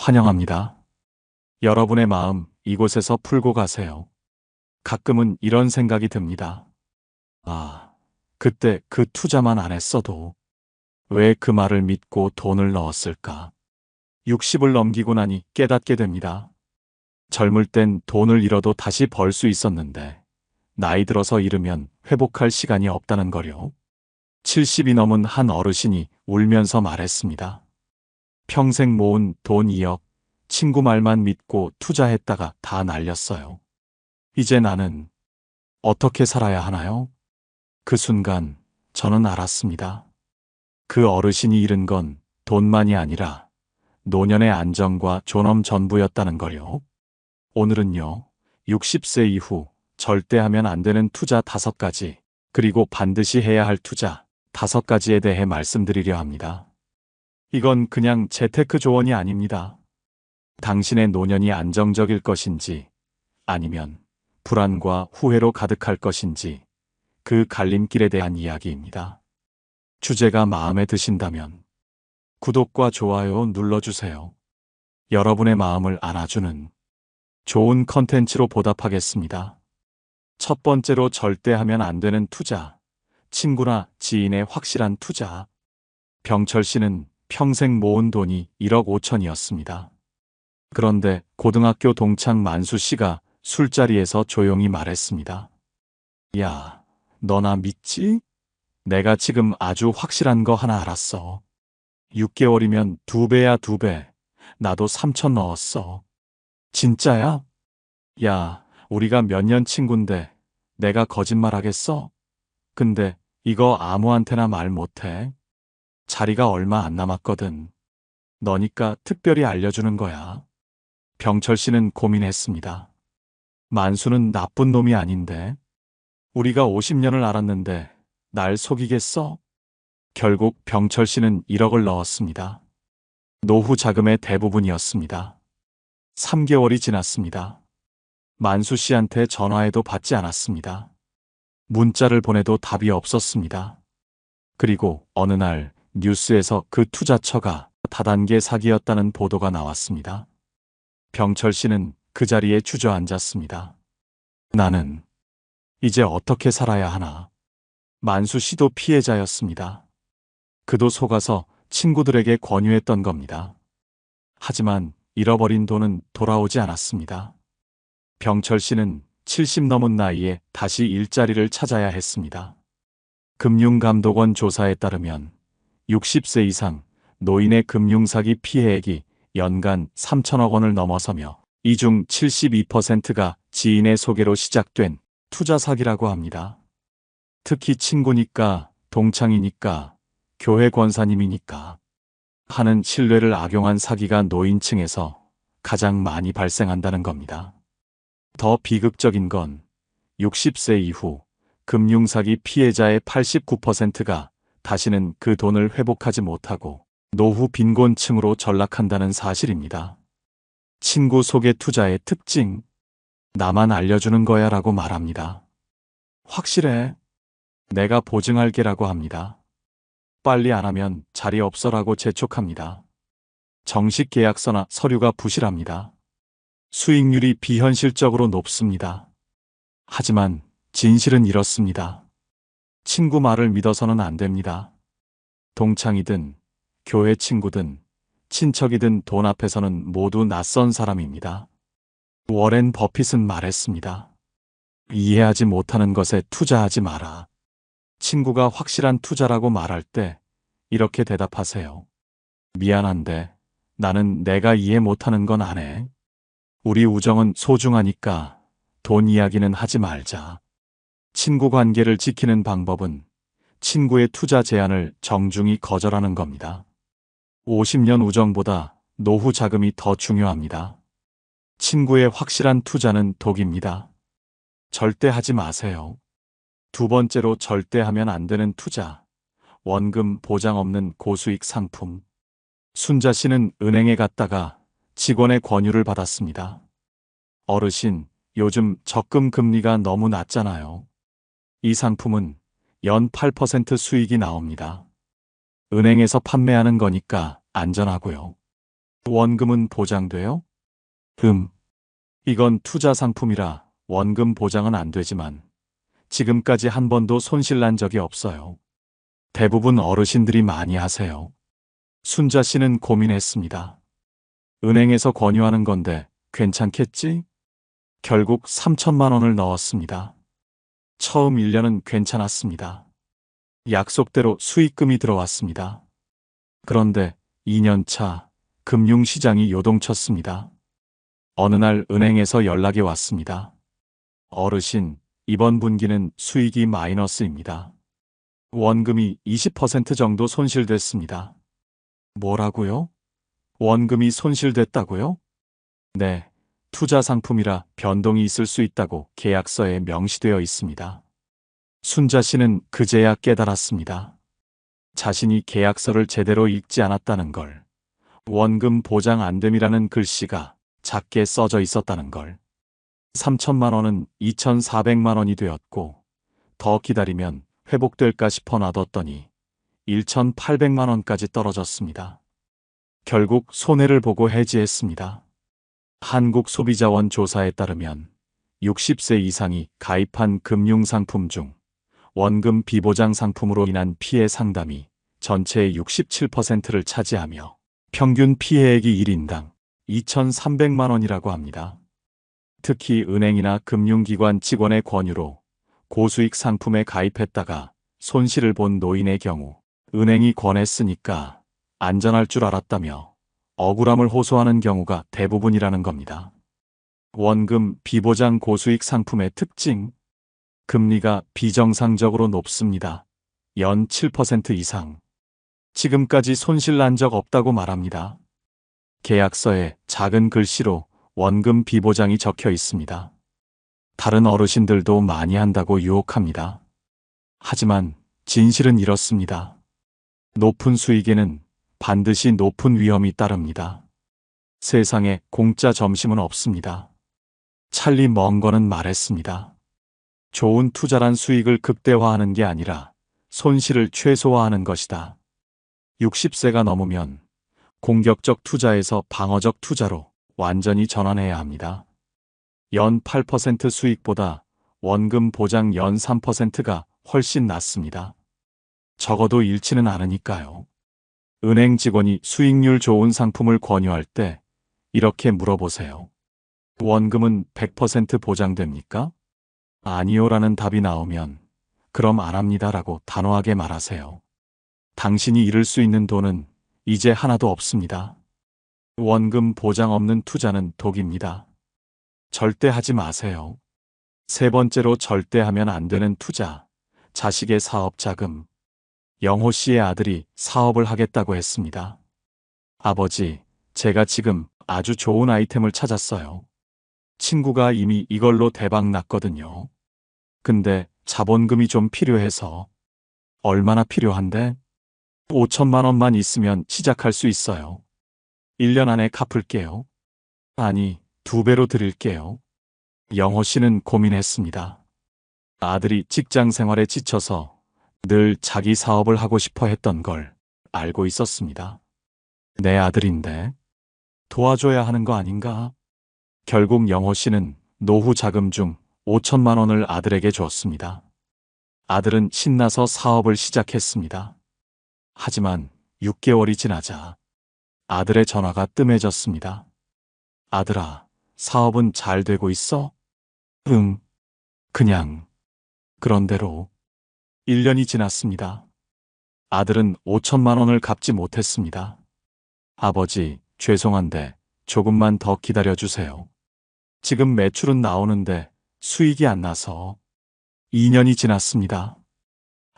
환영합니다. 여러분의 마음 이곳에서 풀고 가세요. 가끔은 이런 생각이 듭니다. 아, 그때 그 투자만 안 했어도 왜 그 말을 믿고 돈을 넣었을까? 60을 넘기고 나니 깨닫게 됩니다. 젊을 땐 돈을 잃어도 다시 벌 수 있었는데 나이 들어서 잃으면 회복할 시간이 없다는 거요. 70이 넘은 한 어르신이 울면서 말했습니다. 평생 모은 돈 2억, 친구 말만 믿고 투자했다가 다 날렸어요. 이제 나는 어떻게 살아야 하나요? 그 순간 저는 알았습니다. 그 어르신이 잃은 건 돈만이 아니라 노년의 안정과 존엄 전부였다는 걸요. 오늘은요, 60세 이후 절대 하면 안 되는 투자 5가지, 그리고 반드시 해야 할 투자 5가지에 대해 말씀드리려 합니다. 이건 그냥 재테크 조언이 아닙니다. 당신의 노년이 안정적일 것인지 아니면 불안과 후회로 가득할 것인지 그 갈림길에 대한 이야기입니다. 주제가 마음에 드신다면 구독과 좋아요 눌러주세요. 여러분의 마음을 안아주는 좋은 컨텐츠로 보답하겠습니다. 첫 번째로 절대 하면 안 되는 투자, 친구나 지인의 확실한 투자. 병철 씨는 평생 모은 돈이 1억 5천이었습니다. 그런데 고등학교 동창 만수 씨가 술자리에서 조용히 말했습니다. 야, 너 나 믿지? 내가 지금 아주 확실한 거 하나 알았어. 6개월이면 2배야 2배. 나도 3천 넣었어. 진짜야? 야, 우리가 몇 년 친군데 내가 거짓말 하겠어? 근데 이거 아무한테나 말 못해. 자리가 얼마 안 남았거든. 너니까 특별히 알려주는 거야. 병철 씨는 고민했습니다. 만수는 나쁜 놈이 아닌데. 우리가 50년을 알았는데 날 속이겠어? 결국 병철 씨는 1억을 넣었습니다. 노후 자금의 대부분이었습니다. 3개월이 지났습니다. 만수 씨한테 전화해도 받지 않았습니다. 문자를 보내도 답이 없었습니다. 그리고 어느 날 뉴스에서 그 투자처가 다단계 사기였다는 보도가 나왔습니다. 병철 씨는 그 자리에 주저앉았습니다. 나는 이제 어떻게 살아야 하나? 만수 씨도 피해자였습니다. 그도 속아서 친구들에게 권유했던 겁니다. 하지만 잃어버린 돈은 돌아오지 않았습니다. 병철 씨는 70 넘은 나이에 다시 일자리를 찾아야 했습니다. 금융감독원 조사에 따르면 60세 이상 노인의 금융사기 피해액이 연간 3천억 원을 넘어서며 이 중 72%가 지인의 소개로 시작된 투자 사기라고 합니다. 특히 친구니까, 동창이니까, 교회 권사님이니까 하는 신뢰를 악용한 사기가 노인층에서 가장 많이 발생한다는 겁니다. 더 비극적인 건 60세 이후 금융사기 피해자의 89%가 다시는 그 돈을 회복하지 못하고 노후 빈곤층으로 전락한다는 사실입니다. 친구 소개 투자의 특징, 나만 알려주는 거야 라고 말합니다. 확실해. 내가 보증할게라고 합니다. 빨리 안 하면 자리 없어라고 재촉합니다. 정식 계약서나 서류가 부실합니다. 수익률이 비현실적으로 높습니다. 하지만 진실은 이렇습니다. 친구 말을 믿어서는 안 됩니다. 동창이든 교회 친구든 친척이든 돈 앞에서는 모두 낯선 사람입니다. 워렌 버핏은 말했습니다. 이해하지 못하는 것에 투자하지 마라. 친구가 확실한 투자라고 말할 때 이렇게 대답하세요. 미안한데 나는 내가 이해 못하는 건 안 해. 우리 우정은 소중하니까 돈 이야기는 하지 말자. 친구 관계를 지키는 방법은 친구의 투자 제안을 정중히 거절하는 겁니다. 50년 우정보다 노후 자금이 더 중요합니다. 친구의 확실한 투자는 독입니다. 절대 하지 마세요. 두 번째로 절대 하면 안 되는 투자, 원금 보장 없는 고수익 상품. 순자 씨는 은행에 갔다가 직원의 권유를 받았습니다. 어르신, 요즘 적금 금리가 너무 낮잖아요. 이 상품은 연 8% 수익이 나옵니다. 은행에서 판매하는 거니까 안전하고요. 원금은 보장돼요? 이건 투자 상품이라 원금 보장은 안 되지만 지금까지 한 번도 손실 난 적이 없어요. 대부분 어르신들이 많이 하세요. 순자 씨는 고민했습니다. 은행에서 권유하는 건데 괜찮겠지? 결국 3천만 원을 넣었습니다. 처음 1년은 괜찮았습니다. 약속대로 수익금이 들어왔습니다. 그런데 2년 차 금융시장이 요동쳤습니다. 어느 날 은행에서 연락이 왔습니다. 어르신, 이번 분기는 수익이 마이너스입니다. 원금이 20% 정도 손실됐습니다. 뭐라고요? 원금이 손실됐다고요? 네, 투자 상품이라 변동이 있을 수 있다고 계약서에 명시되어 있습니다. 순자 씨는 그제야 깨달았습니다. 자신이 계약서를 제대로 읽지 않았다는 걸, 원금 보장 안 됨이라는 글씨가 작게 써져 있었다는 걸. 3천만 원은 2,400만 원이 되었고 더 기다리면 회복될까 싶어 놔뒀더니 1,800만 원까지 떨어졌습니다. 결국 손해를 보고 해지했습니다. 한국소비자원 조사에 따르면 60세 이상이 가입한 금융상품 중 원금 비보장 상품으로 인한 피해 상담이 전체의 67%를 차지하며 평균 피해액이 1인당 2,300만 원이라고 합니다. 특히 은행이나 금융기관 직원의 권유로 고수익 상품에 가입했다가 손실을 본 노인의 경우 은행이 권했으니까 안전할 줄 알았다며 억울함을 호소하는 경우가 대부분이라는 겁니다. 원금 비보장 고수익 상품의 특징, 금리가 비정상적으로 높습니다. 연 7% 이상. 지금까지 손실 난 적 없다고 말합니다. 계약서에 작은 글씨로 원금 비보장이 적혀 있습니다. 다른 어르신들도 많이 한다고 유혹합니다. 하지만 진실은 이렇습니다. 높은 수익에는 반드시 높은 위험이 따릅니다. 세상에 공짜 점심은 없습니다. 찰리 멍거는 말했습니다. 좋은 투자란 수익을 극대화하는 게 아니라 손실을 최소화하는 것이다. 60세가 넘으면 공격적 투자에서 방어적 투자로 완전히 전환해야 합니다. 연 8% 수익보다 원금 보장 연 3%가 훨씬 낫습니다. 적어도 잃지는 않으니까요. 은행 직원이 수익률 좋은 상품을 권유할 때 이렇게 물어보세요. 원금은 100% 보장됩니까? 아니요라는 답이 나오면 그럼 안 합니다라고 단호하게 말하세요. 당신이 잃을 수 있는 돈은 이제 하나도 없습니다. 원금 보장 없는 투자는 독입니다. 절대 하지 마세요. 세 번째로 절대 하면 안 되는 투자, 자식의 사업 자금. 영호 씨의 아들이 사업을 하겠다고 했습니다. 아버지, 제가 지금 아주 좋은 아이템을 찾았어요. 친구가 이미 이걸로 대박 났거든요. 근데 자본금이 좀 필요해서. 얼마나 필요한데? 5천만 원만 있으면 시작할 수 있어요. 1년 안에 갚을게요. 아니, 2배로 드릴게요. 영호 씨는 고민했습니다. 아들이 직장 생활에 지쳐서 늘 자기 사업을 하고 싶어 했던 걸 알고 있었습니다. 내 아들인데 도와줘야 하는 거 아닌가? 결국 영호 씨는 노후 자금 중 5천만 원을 아들에게 줬습니다. 아들은 신나서 사업을 시작했습니다. 하지만 6개월이 지나자 아들의 전화가 뜸해졌습니다. 아들아, 사업은 잘 되고 있어? 응, 그냥 그런대로. 1년이 지났습니다. 아들은 5천만 원을 갚지 못했습니다. 아버지, 죄송한데 조금만 더 기다려주세요. 지금 매출은 나오는데 수익이 안 나서. 2년이 지났습니다.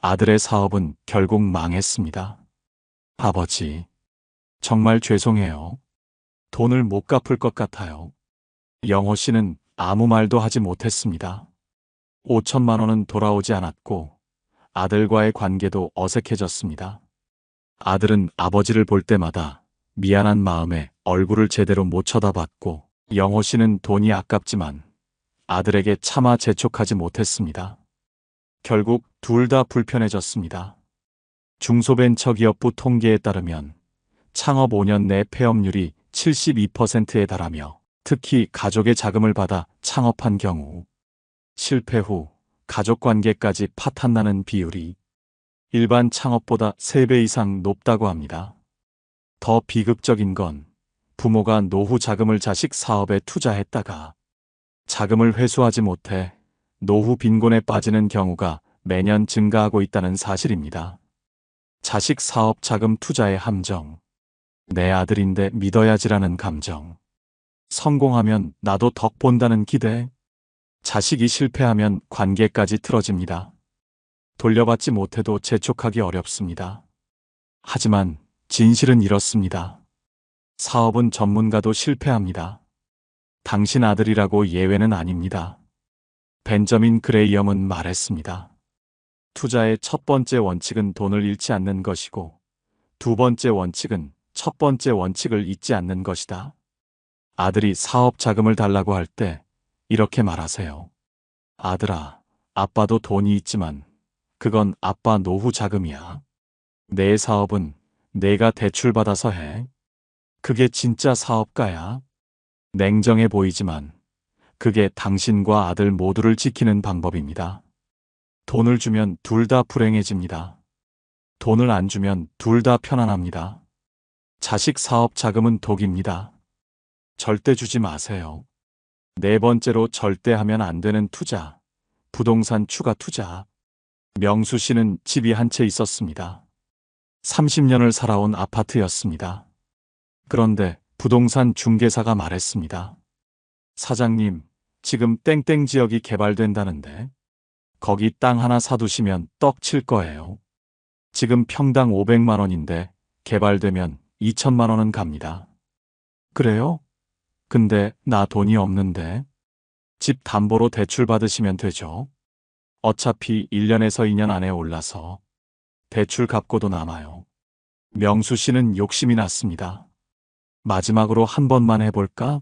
아들의 사업은 결국 망했습니다. 아버지, 정말 죄송해요. 돈을 못 갚을 것 같아요. 영호 씨는 아무 말도 하지 못했습니다. 5천만 원은 돌아오지 않았고 아들과의 관계도 어색해졌습니다. 아들은 아버지를 볼 때마다 미안한 마음에 얼굴을 제대로 못 쳐다봤고 영호 씨는 돈이 아깝지만 아들에게 차마 재촉하지 못했습니다. 결국 둘 다 불편해졌습니다. 중소벤처기업부 통계에 따르면 창업 5년 내 폐업률이 72%에 달하며 특히 가족의 자금을 받아 창업한 경우 실패 후 가족 관계까지 파탄나는 비율이 일반 창업보다 3배 이상 높다고 합니다. 더 비극적인 건 부모가 노후 자금을 자식 사업에 투자했다가 자금을 회수하지 못해 노후 빈곤에 빠지는 경우가 매년 증가하고 있다는 사실입니다. 자식 사업 자금 투자의 함정. 내 아들인데 믿어야지라는 감정. 성공하면 나도 덕 본다는 기대. 자식이 실패하면 관계까지 틀어집니다. 돌려받지 못해도 재촉하기 어렵습니다. 하지만 진실은 이렇습니다. 사업은 전문가도 실패합니다. 당신 아들이라고 예외는 아닙니다. 벤저민 그레이엄은 말했습니다. 투자의 첫 번째 원칙은 돈을 잃지 않는 것이고 두 번째 원칙은 첫 번째 원칙을 잊지 않는 것이다. 아들이 사업 자금을 달라고 할 때 이렇게 말하세요. 아들아, 아빠도 돈이 있지만 그건 아빠 노후 자금이야. 내 사업은 내가 대출받아서 해. 그게 진짜 사업가야. 냉정해 보이지만 그게 당신과 아들 모두를 지키는 방법입니다. 돈을 주면 둘 다 불행해집니다. 돈을 안 주면 둘 다 편안합니다. 자식 사업 자금은 독입니다. 절대 주지 마세요. 네 번째로 절대 하면 안 되는 투자. 부동산 추가 투자. 명수 씨는 집이 한 채 있었습니다. 30년을 살아온 아파트였습니다. 그런데 부동산 중개사가 말했습니다. 사장님, 지금 땡땡 지역이 개발된다는데 거기 땅 하나 사두시면 떡 칠 거예요. 지금 평당 500만 원인데 개발되면 2천만 원은 갑니다. 그래요? 근데 나 돈이 없는데. 집 담보로 대출 받으시면 되죠. 어차피 1년에서 2년 안에 올라서 대출 갚고도 남아요. 명수 씨는 욕심이 났습니다. 마지막으로 한 번만 해볼까?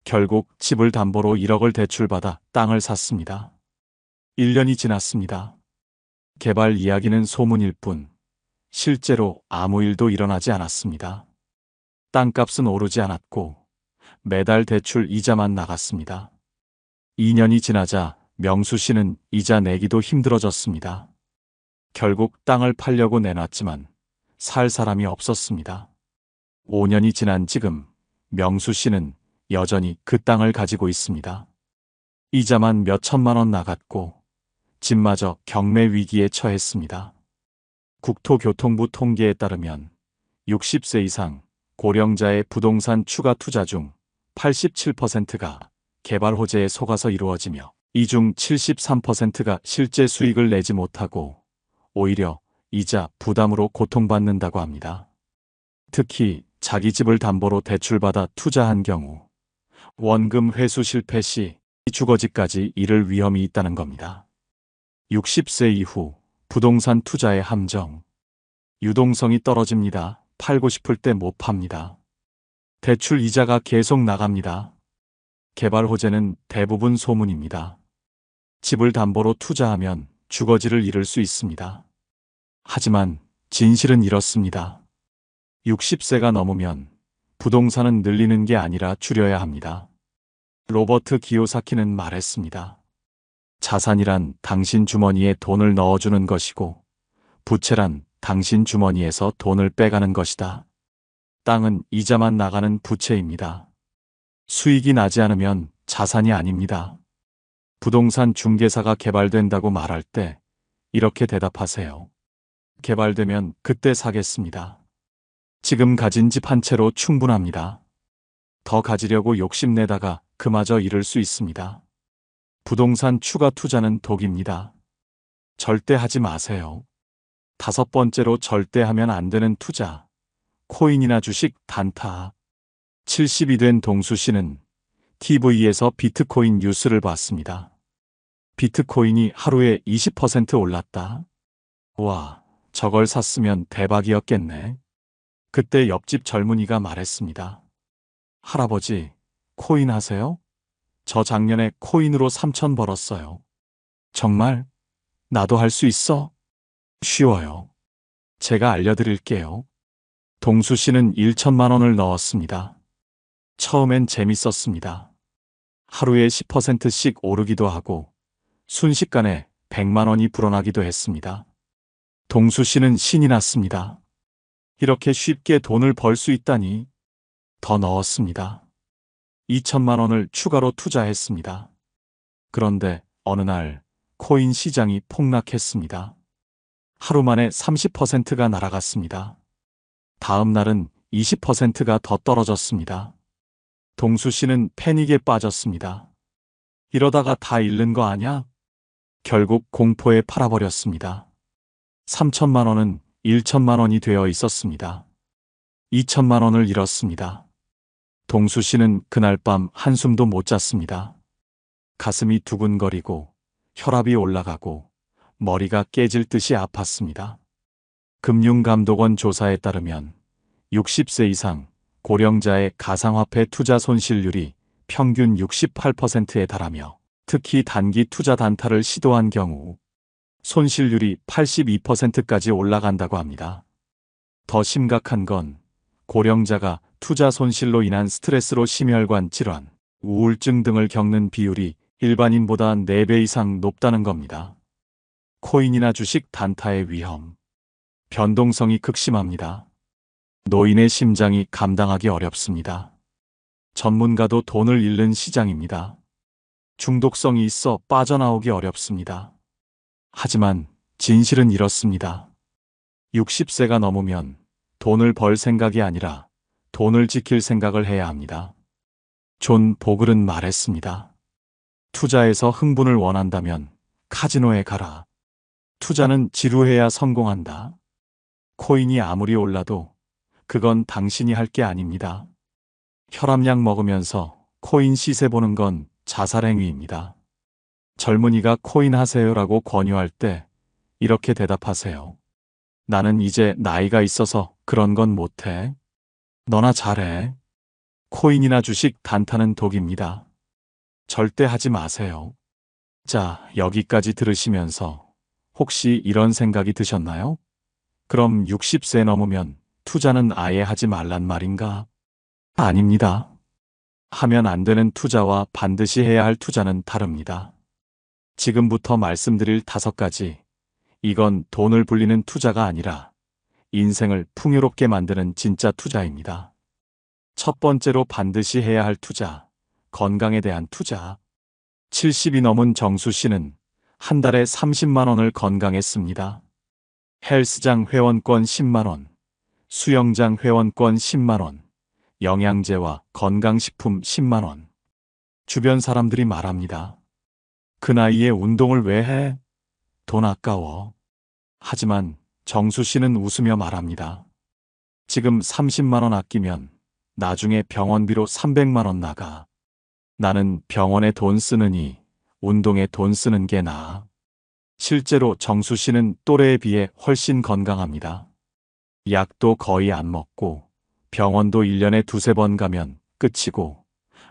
결국 집을 담보로 1억을 대출받아 땅을 샀습니다. 1년이 지났습니다. 개발 이야기는 소문일 뿐 실제로 아무 일도 일어나지 않았습니다. 땅값은 오르지 않았고 매달 대출 이자만 나갔습니다. 2년이 지나자 명수 씨는 이자 내기도 힘들어졌습니다. 결국 땅을 팔려고 내놨지만 살 사람이 없었습니다. 5년이 지난 지금 명수 씨는 여전히 그 땅을 가지고 있습니다. 이자만 몇 천만 원 나갔고 집마저 경매 위기에 처했습니다. 국토교통부 통계에 따르면 60세 이상 고령자의 부동산 추가 투자 중 87%가 개발 호재에 속아서 이루어지며 이 중 73%가 실제 수익을 내지 못하고 오히려 이자 부담으로 고통받는다고 합니다. 특히 자기 집을 담보로 대출받아 투자한 경우 원금 회수 실패 시 주거지까지 잃을 위험이 있다는 겁니다. 60세 이후 부동산 투자의 함정. 유동성이 떨어집니다. 팔고 싶을 때 못 팝니다. 대출 이자가 계속 나갑니다. 개발 호재는 대부분 소문입니다. 집을 담보로 투자하면 주거지를 잃을 수 있습니다. 하지만 진실은 이렇습니다. 60세가 넘으면 부동산은 늘리는 게 아니라 줄여야 합니다. 로버트 기요사키는 말했습니다. 자산이란 당신 주머니에 돈을 넣어주는 것이고 부채란 당신 주머니에서 돈을 빼가는 것이다. 땅은 이자만 나가는 부채입니다. 수익이 나지 않으면 자산이 아닙니다. 부동산 중개사가 개발된다고 말할 때 이렇게 대답하세요. 개발되면 그때 사겠습니다. 지금 가진 집 한 채로 충분합니다. 더 가지려고 욕심내다가 그마저 잃을 수 있습니다. 부동산 추가 투자는 독입니다. 절대 하지 마세요. 5번째로 절대 하면 안 되는 투자. 코인이나 주식, 단타. 70이 된 동수 씨는 TV에서 비트코인 뉴스를 봤습니다. 비트코인이 하루에 20% 올랐다. 와, 저걸 샀으면 대박이었겠네. 그때 옆집 젊은이가 말했습니다. 할아버지, 코인 하세요? 저 작년에 코인으로 3천 벌었어요. 정말? 나도 할 수 있어? 쉬워요. 제가 알려드릴게요. 동수 씨는 1천만 원을 넣었습니다. 처음엔 재밌었습니다. 하루에 10%씩 오르기도 하고 순식간에 100만 원이 불어나기도 했습니다. 동수 씨는 신이 났습니다. 이렇게 쉽게 돈을 벌 수 있다니. 더 넣었습니다. 2천만 원을 추가로 투자했습니다. 그런데 어느 날 코인 시장이 폭락했습니다. 하루 만에 30%가 날아갔습니다. 다음 날은 20%가 더 떨어졌습니다. 동수 씨는 패닉에 빠졌습니다. 이러다가 다 잃는 거 아냐? 결국 공포에 팔아버렸습니다. 3천만 원은 1천만 원이 되어 있었습니다. 2천만 원을 잃었습니다. 동수 씨는 그날 밤 한숨도 못 잤습니다. 가슴이 두근거리고 혈압이 올라가고 머리가 깨질 듯이 아팠습니다. 금융감독원 조사에 따르면 60세 이상 고령자의 가상화폐 투자 손실률이 평균 68%에 달하며 특히 단기 투자 단타를 시도한 경우 손실률이 82%까지 올라간다고 합니다. 더 심각한 건 고령자가 투자 손실로 인한 스트레스로 심혈관 질환, 우울증 등을 겪는 비율이 일반인보다 4배 이상 높다는 겁니다. 코인이나 주식 단타의 위험, 변동성이 극심합니다. 노인의 심장이 감당하기 어렵습니다. 전문가도 돈을 잃는 시장입니다. 중독성이 있어 빠져나오기 어렵습니다. 하지만 진실은 이렇습니다. 60세가 넘으면 돈을 벌 생각이 아니라 돈을 지킬 생각을 해야 합니다. 존 보글은 말했습니다. 투자에서 흥분을 원한다면 카지노에 가라. 투자는 지루해야 성공한다. 코인이 아무리 올라도 그건 당신이 할 게 아닙니다. 혈압약 먹으면서 코인 시세 보는 건 자살행위입니다. 젊은이가 코인 하세요라고 권유할 때 이렇게 대답하세요. 나는 이제 나이가 있어서 그런 건 못해. 너나 잘해. 코인이나 주식 단타는 독입니다. 절대 하지 마세요. 자, 여기까지 들으시면서 혹시 이런 생각이 드셨나요? 그럼 60세 넘으면 투자는 아예 하지 말란 말인가? 아닙니다. 하면 안 되는 투자와 반드시 해야 할 투자는 다릅니다. 지금부터 말씀드릴 5가지. 이건 돈을 불리는 투자가 아니라 인생을 풍요롭게 만드는 진짜 투자입니다. 첫 번째로 반드시 해야 할 투자, 건강에 대한 투자. 70이 넘은 정수 씨는 한 달에 30만 원을 건강에 씁니다. 헬스장 회원권 10만 원, 수영장 회원권 10만 원, 영양제와 건강식품 10만 원. 주변 사람들이 말합니다. 그 나이에 운동을 왜 해? 돈 아까워. 하지만 정수 씨는 웃으며 말합니다. 지금 30만 원 아끼면 나중에 병원비로 300만 원 나가. 나는 병원에 돈 쓰느니 운동에 돈 쓰는 게 나아. 실제로 정수 씨는 또래에 비해 훨씬 건강합니다. 약도 거의 안 먹고 병원도 1년에 2~3번 가면 끝이고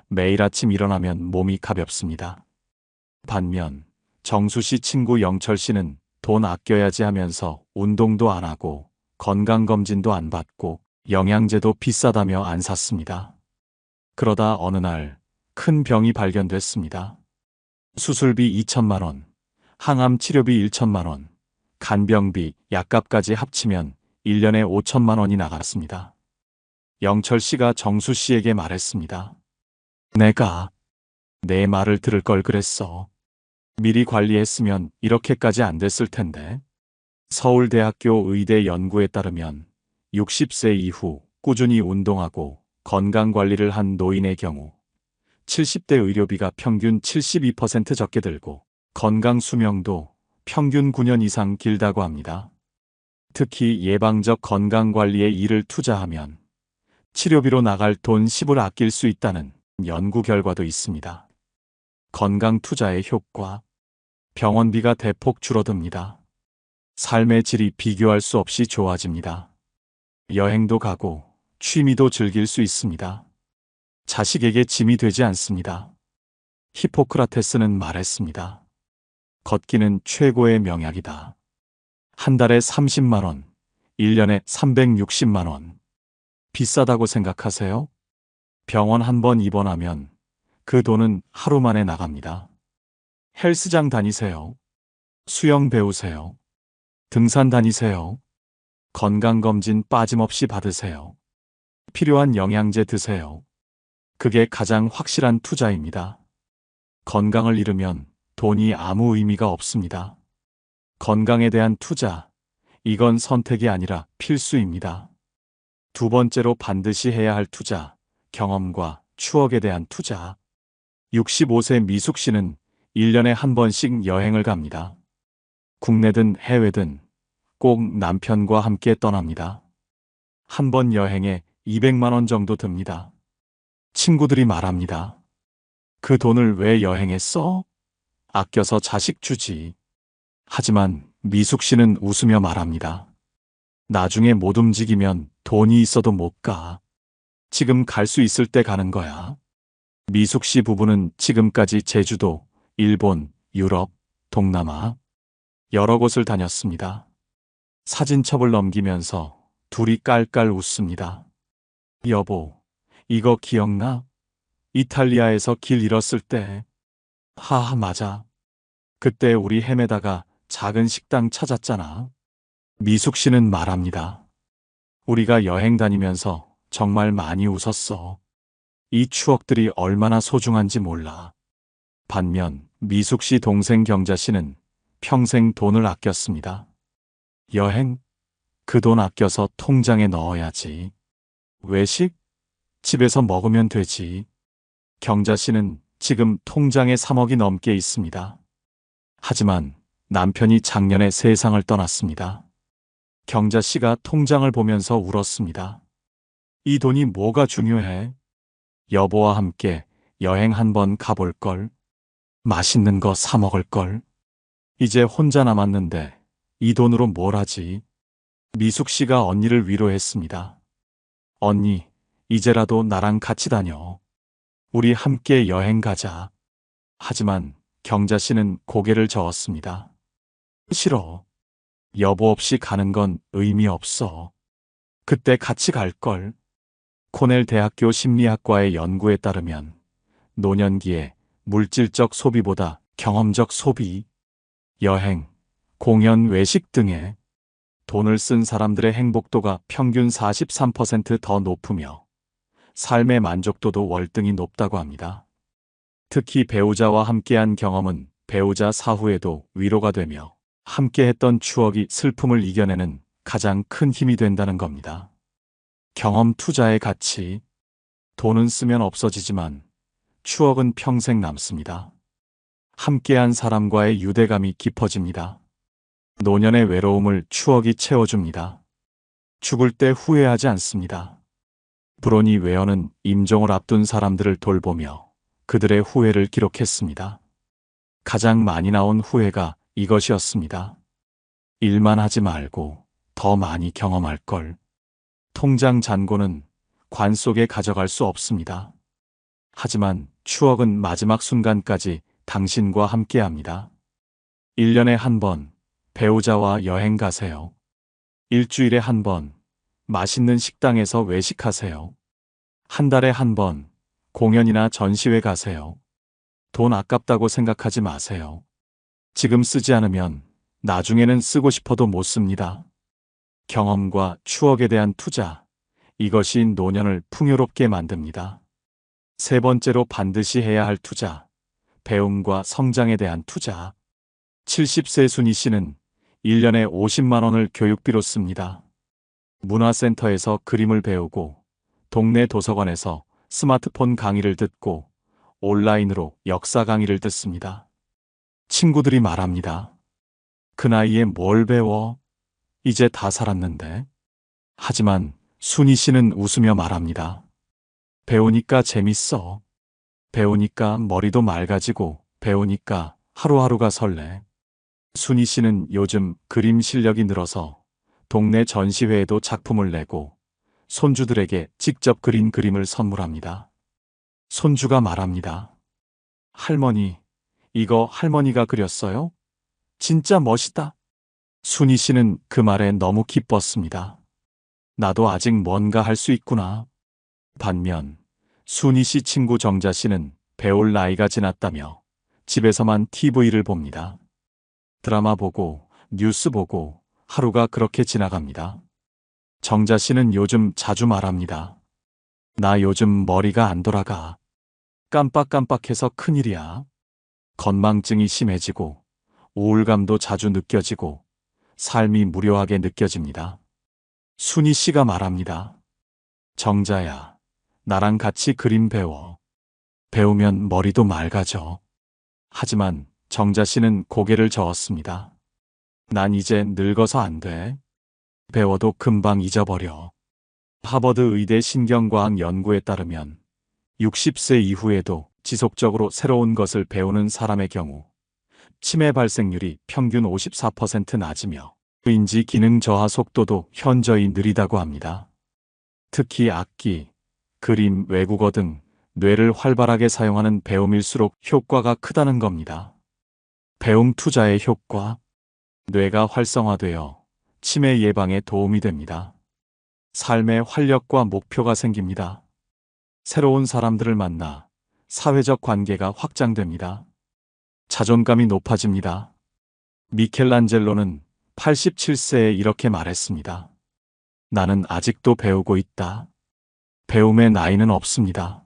매일 아침 일어나면 몸이 가볍습니다. 반면 정수 씨 친구 영철 씨는 돈 아껴야지 하면서 운동도 안 하고 건강검진도 안 받고 영양제도 비싸다며 안 샀습니다. 그러다 어느 날 큰 병이 발견됐습니다. 수술비 2천만 원, 항암 치료비 1천만 원, 간병비, 약값까지 합치면 1년에 5천만 원이 나갔습니다. 영철 씨가 정수 씨에게 말했습니다. 내가 내 말을 들을 걸 그랬어. 미리 관리했으면 이렇게까지 안 됐을 텐데. 서울대학교 의대 연구에 따르면 60세 이후 꾸준히 운동하고 건강관리를 한 노인의 경우 70대 의료비가 평균 72% 적게 들고 건강 수명도 평균 9년 이상 길다고 합니다. 특히 예방적 건강관리에 이를 투자하면 치료비로 나갈 돈 10을 아낄 수 있다는 연구 결과도 있습니다. 건강 투자의 효과, 병원비가 대폭 줄어듭니다. 삶의 질이 비교할 수 없이 좋아집니다. 여행도 가고 취미도 즐길 수 있습니다. 자식에게 짐이 되지 않습니다. 히포크라테스는 말했습니다. 걷기는 최고의 명약이다. 한 달에 30만 원, 1년에 360만 원. 비싸다고 생각하세요? 병원 한 번 입원하면 그 돈은 하루 만에 나갑니다. 헬스장 다니세요. 수영 배우세요. 등산 다니세요. 건강검진 빠짐없이 받으세요. 필요한 영양제 드세요. 그게 가장 확실한 투자입니다. 건강을 잃으면 돈이 아무 의미가 없습니다. 건강에 대한 투자, 이건 선택이 아니라 필수입니다. 두 번째로 반드시 해야 할 투자, 경험과 추억에 대한 투자. 65세 미숙 씨는 1년에 한 번씩 여행을 갑니다. 국내든 해외든 꼭 남편과 함께 떠납니다. 한 번 여행에 200만 원 정도 듭니다. 친구들이 말합니다. 그 돈을 왜 여행에 써? 아껴서 자식 주지. 하지만 미숙 씨는 웃으며 말합니다. 나중에 못 움직이면 돈이 있어도 못 가. 지금 갈 수 있을 때 가는 거야. 미숙 씨 부부는 지금까지 제주도, 일본, 유럽, 동남아 여러 곳을 다녔습니다. 사진첩을 넘기면서 둘이 깔깔 웃습니다. 여보, 이거 기억나? 이탈리아에서 길 잃었을 때. 하하, 맞아. 그때 우리 헤매다가 작은 식당 찾았잖아. 미숙 씨는 말합니다. 우리가 여행 다니면서 정말 많이 웃었어. 이 추억들이 얼마나 소중한지 몰라. 반면 미숙 씨 동생 경자 씨는 평생 돈을 아꼈습니다. 여행? 그 돈 아껴서 통장에 넣어야지. 외식? 집에서 먹으면 되지. 경자 씨는 지금 통장에 3억이 넘게 있습니다. 하지만 남편이 작년에 세상을 떠났습니다. 경자 씨가 통장을 보면서 울었습니다. 이 돈이 뭐가 중요해? 여보와 함께 여행 한번 가볼걸? 맛있는 거 사 먹을걸? 이제 혼자 남았는데 이 돈으로 뭘 하지? 미숙 씨가 언니를 위로했습니다. 언니, 이제라도 나랑 같이 다녀. 우리 함께 여행 가자. 하지만 경자 씨는 고개를 저었습니다. 싫어. 여보 없이 가는 건 의미 없어. 그때 같이 갈걸. 코넬 대학교 심리학과의 연구에 따르면 노년기에 물질적 소비보다 경험적 소비, 여행, 공연, 외식 등에 돈을 쓴 사람들의 행복도가 평균 43% 더 높으며 삶의 만족도도 월등히 높다고 합니다. 특히 배우자와 함께한 경험은 배우자 사후에도 위로가 되며 함께했던 추억이 슬픔을 이겨내는 가장 큰 힘이 된다는 겁니다. 경험 투자의 가치. 돈은 쓰면 없어지지만 추억은 평생 남습니다. 함께한 사람과의 유대감이 깊어집니다. 노년의 외로움을 추억이 채워줍니다. 죽을 때 후회하지 않습니다. 브로니 웨어는 임종을 앞둔 사람들을 돌보며 그들의 후회를 기록했습니다. 가장 많이 나온 후회가 이것이었습니다. 일만 하지 말고 더 많이 경험할 걸. 통장 잔고는 관 속에 가져갈 수 없습니다. 하지만 추억은 마지막 순간까지 당신과 함께합니다. 1년에 한 번 배우자와 여행 가세요. 일주일에 한 번 맛있는 식당에서 외식하세요. 한 달에 한 번 공연이나 전시회 가세요. 돈 아깝다고 생각하지 마세요. 지금 쓰지 않으면 나중에는 쓰고 싶어도 못 씁니다. 경험과 추억에 대한 투자, 이것이 노년을 풍요롭게 만듭니다. 세 번째로 반드시 해야 할 투자, 배움과 성장에 대한 투자. 70세 순희 씨는 1년에 50만 원을 교육비로 씁니다. 문화센터에서 그림을 배우고 동네 도서관에서 스마트폰 강의를 듣고 온라인으로 역사 강의를 듣습니다. 친구들이 말합니다. 그 나이에 뭘 배워? 이제 다 살았는데. 하지만 순희 씨는 웃으며 말합니다. 배우니까 재밌어. 배우니까 머리도 맑아지고 배우니까 하루하루가 설레. 순희 씨는 요즘 그림 실력이 늘어서 동네 전시회에도 작품을 내고 손주들에게 직접 그린 그림을 선물합니다. 손주가 말합니다. 할머니, 이거 할머니가 그렸어요? 진짜 멋있다. 순희 씨는 그 말에 너무 기뻤습니다. 나도 아직 뭔가 할 수 있구나. 반면 순희 씨 친구 정자 씨는 배울 나이가 지났다며 집에서만 TV를 봅니다. 드라마 보고 뉴스 보고 하루가 그렇게 지나갑니다. 정자 씨는 요즘 자주 말합니다. 나 요즘 머리가 안 돌아가. 깜빡깜빡해서 큰일이야. 건망증이 심해지고 우울감도 자주 느껴지고 삶이 무료하게 느껴집니다. 순희 씨가 말합니다. 정자야, 나랑 같이 그림 배워. 배우면 머리도 맑아져. 하지만 정자 씨는 고개를 저었습니다. 난 이제 늙어서 안 돼. 배워도 금방 잊어버려. 하버드 의대 신경과학 연구에 따르면 60세 이후에도 지속적으로 새로운 것을 배우는 사람의 경우 치매 발생률이 평균 54% 낮으며 인지 기능 저하 속도도 현저히 느리다고 합니다. 특히 악기, 그림, 외국어 등 뇌를 활발하게 사용하는 배움일수록 효과가 크다는 겁니다. 배움 투자의 효과. 뇌가 활성화되어 치매 예방에 도움이 됩니다. 삶의 활력과 목표가 생깁니다. 새로운 사람들을 만나 사회적 관계가 확장됩니다. 자존감이 높아집니다. 미켈란젤로는 87세에 이렇게 말했습니다. 나는 아직도 배우고 있다. 배움의 나이는 없습니다.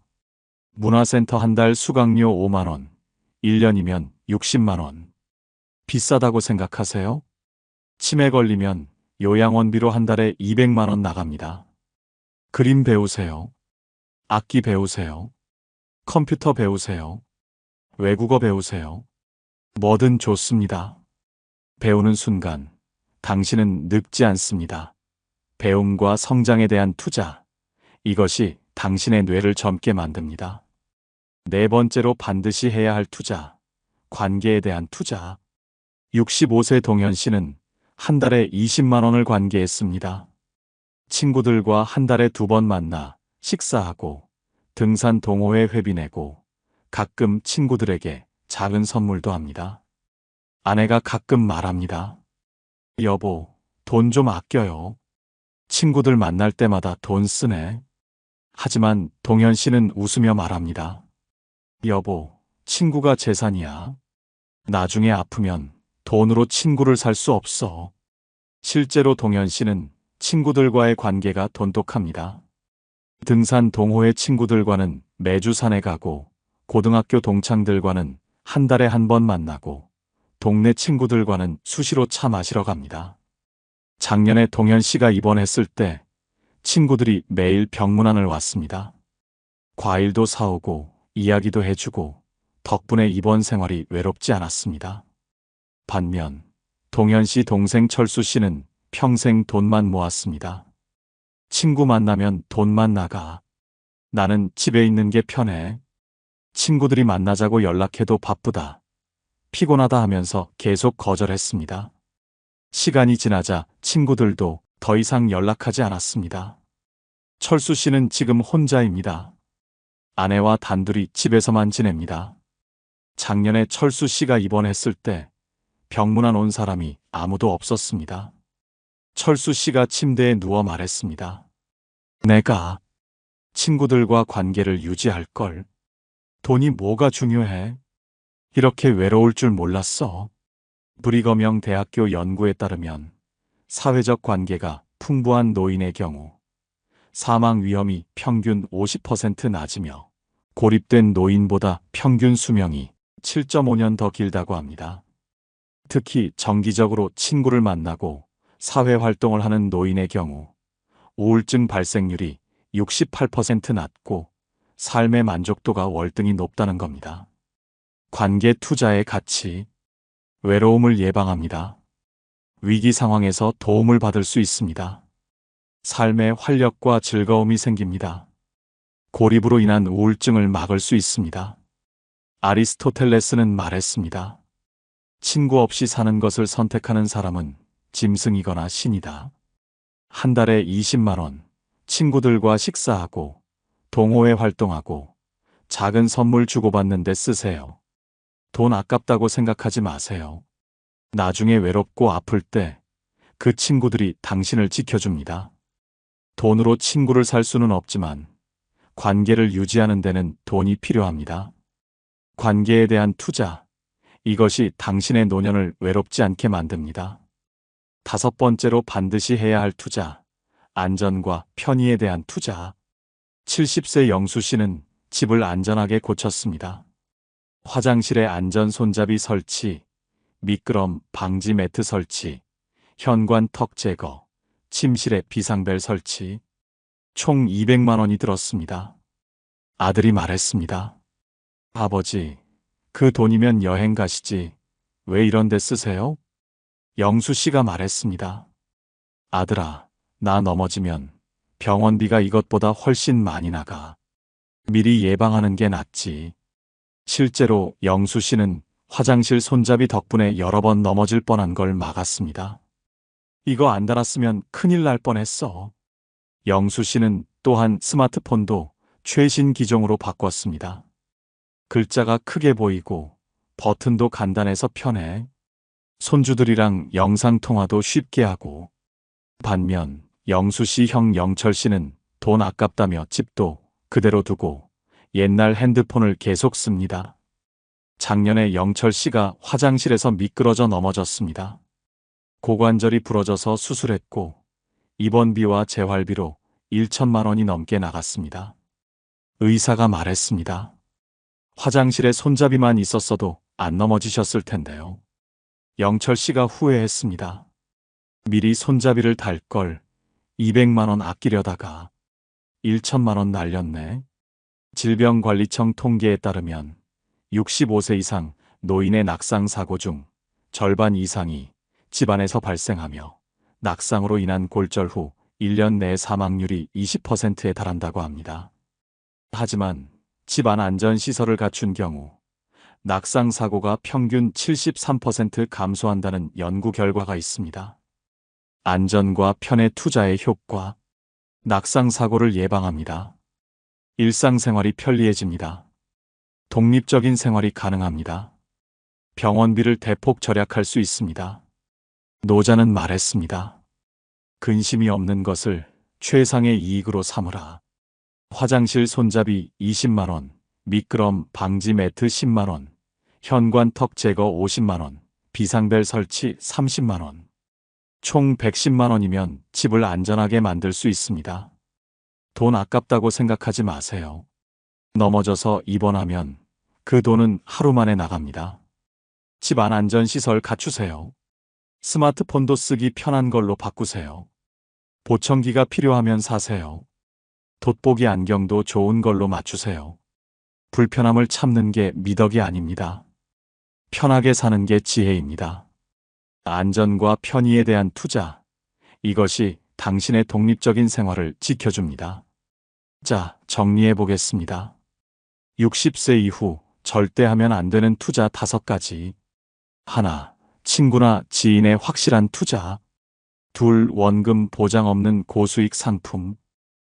문화센터 한 달 수강료 5만 원, 1년이면 60만 원. 비싸다고 생각하세요? 치매 걸리면 요양원비로 한 달에 200만 원 나갑니다. 그림 배우세요. 악기 배우세요. 컴퓨터 배우세요. 외국어 배우세요. 뭐든 좋습니다. 배우는 순간 당신은 늙지 않습니다. 배움과 성장에 대한 투자. 이것이 당신의 뇌를 젊게 만듭니다. 네 번째로 반드시 해야 할 투자. 관계에 대한 투자. 65세 동현 씨는 한 달에 20만 원을 관계했습니다. 친구들과 한 달에 2번 만나 식사하고 등산 동호회 회비 내고 가끔 친구들에게 작은 선물도 합니다. 아내가 가끔 말합니다. 여보, 돈 좀 아껴요. 친구들 만날 때마다 돈 쓰네. 하지만 동현 씨는 웃으며 말합니다. 여보, 친구가 재산이야. 나중에 아프면 돈으로 친구를 살 수 없어. 실제로 동현 씨는 친구들과의 관계가 돈독합니다. 등산 동호회 친구들과는 매주 산에 가고 고등학교 동창들과는 한 달에 한 번 만나고 동네 친구들과는 수시로 차 마시러 갑니다. 작년에 동현 씨가 입원했을 때 친구들이 매일 병문안을 왔습니다. 과일도 사오고 이야기도 해주고 덕분에 입원 생활이 외롭지 않았습니다. 반면 동현 씨 동생 철수 씨는 평생 돈만 모았습니다. 친구 만나면 돈만 나가. 나는 집에 있는 게 편해. 친구들이 만나자고 연락해도 바쁘다. 피곤하다 하면서 계속 거절했습니다. 시간이 지나자 친구들도 더 이상 연락하지 않았습니다. 철수 씨는 지금 혼자입니다. 아내와 단둘이 집에서만 지냅니다. 작년에 철수 씨가 입원했을 때 병문안 온 사람이 아무도 없었습니다. 철수 씨가 침대에 누워 말했습니다. 내가 친구들과 관계를 유지할 걸. 돈이 뭐가 중요해? 이렇게 외로울 줄 몰랐어. 브리거명 대학교 연구에 따르면 사회적 관계가 풍부한 노인의 경우 사망 위험이 평균 50% 낮으며 고립된 노인보다 평균 수명이 7.5년 더 길다고 합니다. 특히 정기적으로 친구를 만나고 사회활동을 하는 노인의 경우 우울증 발생률이 68% 낮고 삶의 만족도가 월등히 높다는 겁니다. 관계 투자의 가치. 외로움을 예방합니다. 위기 상황에서 도움을 받을 수 있습니다. 삶의 활력과 즐거움이 생깁니다. 고립으로 인한 우울증을 막을 수 있습니다. 아리스토텔레스는 말했습니다. 친구 없이 사는 것을 선택하는 사람은 짐승이거나 신이다. 한 달에 20만 원, 친구들과 식사하고 동호회 활동하고 작은 선물 주고받는 데 쓰세요. 돈 아깝다고 생각하지 마세요. 나중에 외롭고 아플 때 그 친구들이 당신을 지켜줍니다. 돈으로 친구를 살 수는 없지만 관계를 유지하는 데는 돈이 필요합니다. 관계에 대한 투자, 이것이 당신의 노년을 외롭지 않게 만듭니다. 다섯 번째로 반드시 해야 할 투자, 안전과 편의에 대한 투자. 70세 영수 씨는 집을 안전하게 고쳤습니다. 화장실에 안전 손잡이 설치, 미끄럼 방지 매트 설치, 현관 턱 제거, 침실에 비상벨 설치. 총 200만 원이 들었습니다. 아들이 말했습니다. 아버지, 그 돈이면 여행 가시지. 왜 이런 데 쓰세요? 영수 씨가 말했습니다. 아들아, 나 넘어지면 병원비가 이것보다 훨씬 많이 나가. 미리 예방하는 게 낫지. 실제로 영수 씨는 화장실 손잡이 덕분에 여러 번 넘어질 뻔한 걸 막았습니다. 이거 안 달았으면 큰일 날 뻔했어. 영수 씨는 또한 스마트폰도 최신 기종으로 바꿨습니다. 글자가 크게 보이고 버튼도 간단해서 편해. 손주들이랑 영상통화도 쉽게 하고. 반면 영수 씨 형 영철 씨는 돈 아깝다며 집도 그대로 두고 옛날 핸드폰을 계속 씁니다. 작년에 영철 씨가 화장실에서 미끄러져 넘어졌습니다. 고관절이 부러져서 수술했고 입원비와 재활비로 1천만 원이 넘게 나갔습니다. 의사가 말했습니다. 화장실에 손잡이만 있었어도 안 넘어지셨을 텐데요. 영철 씨가 후회했습니다. 미리 손잡이를 달 걸 200만 원 아끼려다가 1천만 원 날렸네. 질병관리청 통계에 따르면 65세 이상 노인의 낙상 사고 중 절반 이상이 집안에서 발생하며 낙상으로 인한 골절 후 1년 내 사망률이 20%에 달한다고 합니다. 하지만 집안 안전시설을 갖춘 경우 낙상 사고가 평균 73% 감소한다는 연구 결과가 있습니다. 안전과 편의 투자의 효과. 낙상 사고를 예방합니다. 일상생활이 편리해집니다. 독립적인 생활이 가능합니다. 병원비를 대폭 절약할 수 있습니다. 노자는 말했습니다. 근심이 없는 것을 최상의 이익으로 삼으라. 화장실 손잡이 20만 원, 미끄럼 방지 매트 10만 원, 현관 턱 제거 50만 원, 비상벨 설치 30만 원. 총 110만 원이면 집을 안전하게 만들 수 있습니다. 돈 아깝다고 생각하지 마세요. 넘어져서 입원하면 그 돈은 하루 만에 나갑니다. 집안 안전시설 갖추세요. 스마트폰도 쓰기 편한 걸로 바꾸세요. 보청기가 필요하면 사세요. 돋보기 안경도 좋은 걸로 맞추세요. 불편함을 참는 게 미덕이 아닙니다. 편하게 사는 게 지혜입니다. 안전과 편의에 대한 투자, 이것이 당신의 독립적인 생활을 지켜줍니다. 자, 정리해 보겠습니다. 60세 이후 절대 하면 안 되는 투자 5가지. 하나, 친구나 지인의 확실한 투자. 둘, 원금 보장 없는 고수익 상품.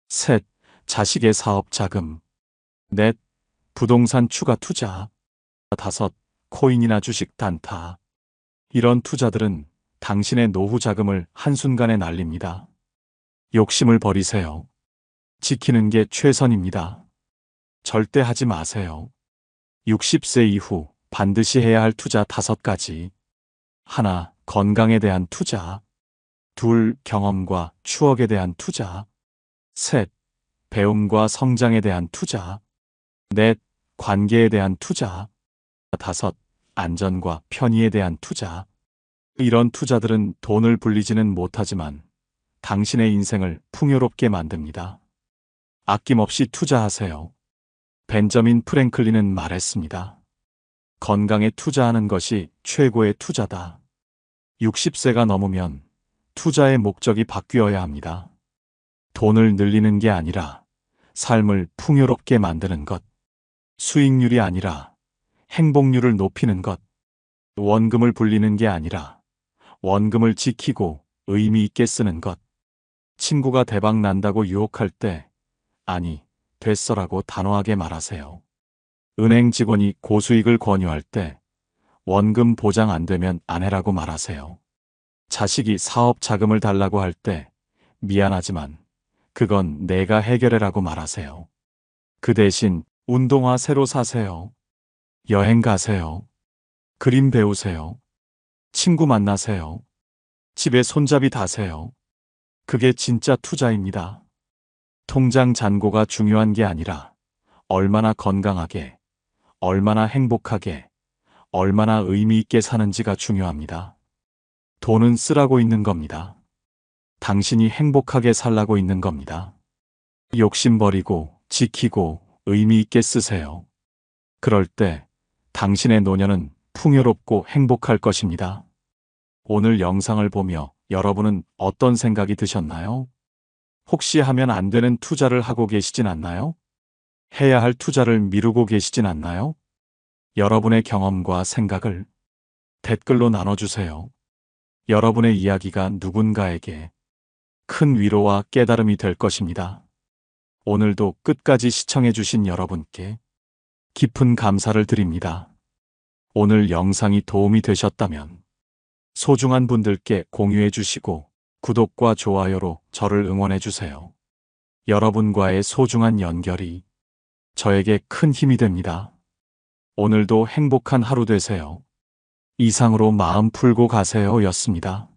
셋, 자식의 사업 자금. 넷, 부동산 추가 투자. 다섯, 코인이나 주식 단타. 이런 투자들은 당신의 노후 자금을 한순간에 날립니다. 욕심을 버리세요. 지키는 게 최선입니다. 절대 하지 마세요. 60세 이후 반드시 해야 할 투자 5가지. 하나, 건강에 대한 투자. 둘, 경험과 추억에 대한 투자. 셋, 배움과 성장에 대한 투자. 넷, 관계에 대한 투자. 다섯, 안전과 편의에 대한 투자. 이런 투자들은 돈을 불리지는 못하지만 당신의 인생을 풍요롭게 만듭니다. 아낌없이 투자하세요. 벤저민 프랭클린은 말했습니다. 건강에 투자하는 것이 최고의 투자다. 60세가 넘으면 투자의 목적이 바뀌어야 합니다. 돈을 늘리는 게 아니라 삶을 풍요롭게 만드는 것. 수익률이 아니라 행복률을 높이는 것. 원금을 불리는 게 아니라 원금을 지키고 의미 있게 쓰는 것. 친구가 대박 난다고 유혹할 때 아니, 됐어라고 단호하게 말하세요. 은행 직원이 고수익을 권유할 때 원금 보장 안 되면 안 해라고 말하세요. 자식이 사업 자금을 달라고 할 때 미안하지만 그건 내가 해결해라고 말하세요. 그 대신 운동화 새로 사세요. 여행 가세요. 그림 배우세요. 친구 만나세요. 집에 손잡이 다세요. 그게 진짜 투자입니다. 통장 잔고가 중요한 게 아니라 얼마나 건강하게, 얼마나 행복하게, 얼마나 의미 있게 사는지가 중요합니다. 돈은 쓰라고 있는 겁니다. 당신이 행복하게 살라고 있는 겁니다. 욕심 버리고 지키고 의미 있게 쓰세요. 그럴 때 당신의 노년은 풍요롭고 행복할 것입니다. 오늘 영상을 보며 여러분은 어떤 생각이 드셨나요? 혹시 하면 안 되는 투자를 하고 계시진 않나요? 해야 할 투자를 미루고 계시진 않나요? 여러분의 경험과 생각을 댓글로 나눠주세요. 여러분의 이야기가 누군가에게 큰 위로와 깨달음이 될 것입니다. 오늘도 끝까지 시청해주신 여러분께 깊은 감사를 드립니다. 오늘 영상이 도움이 되셨다면 소중한 분들께 공유해 주시고 구독과 좋아요로 저를 응원해 주세요. 여러분과의 소중한 연결이 저에게 큰 힘이 됩니다. 오늘도 행복한 하루 되세요. 이상으로 마음 풀고 가세요 였습니다.